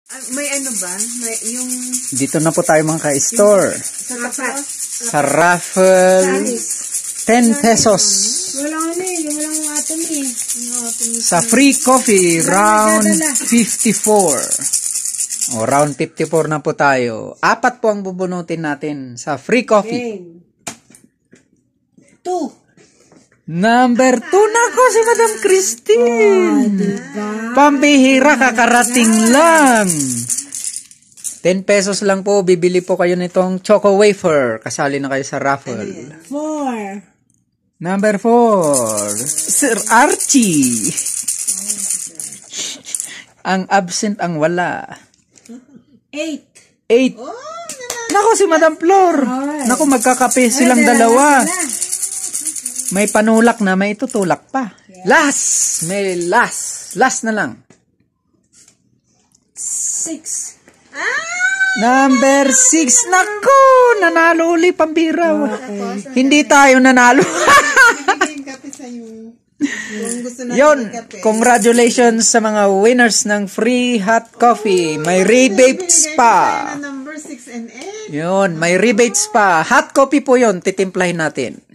May ano ba? May yung... Dito na po tayo mga ka-store. Sa raffle. 10 pesos. Walang ano eh. Walang atom eh. Sa free coffee, round 54. O, round 54 na po tayo. 4 po ang bubunutin natin sa free coffee. 2. Number 2 na ko si Madam Christine. Diba? Pambihira, kakarating lang. 10 pesos lang po, bibili po kayo nitong choco wafer. Kasali na kayo sa raffle. 4. Number 4, Sir Archie. Ang absent, ang wala. 8. 8. Nako si Madam Flor. Nako magkakape silang dalawa. May panulak na, may tutulak pa. Last! May last. Last na lang. 6. Number 6. Nako! Nanalo uli, pambira. Hindi tayo nanalo. Yon, congratulations sa mga winners ng free hot coffee. May rebates pa. Yon, may rebates pa. Hot coffee po yon, titimplahin natin.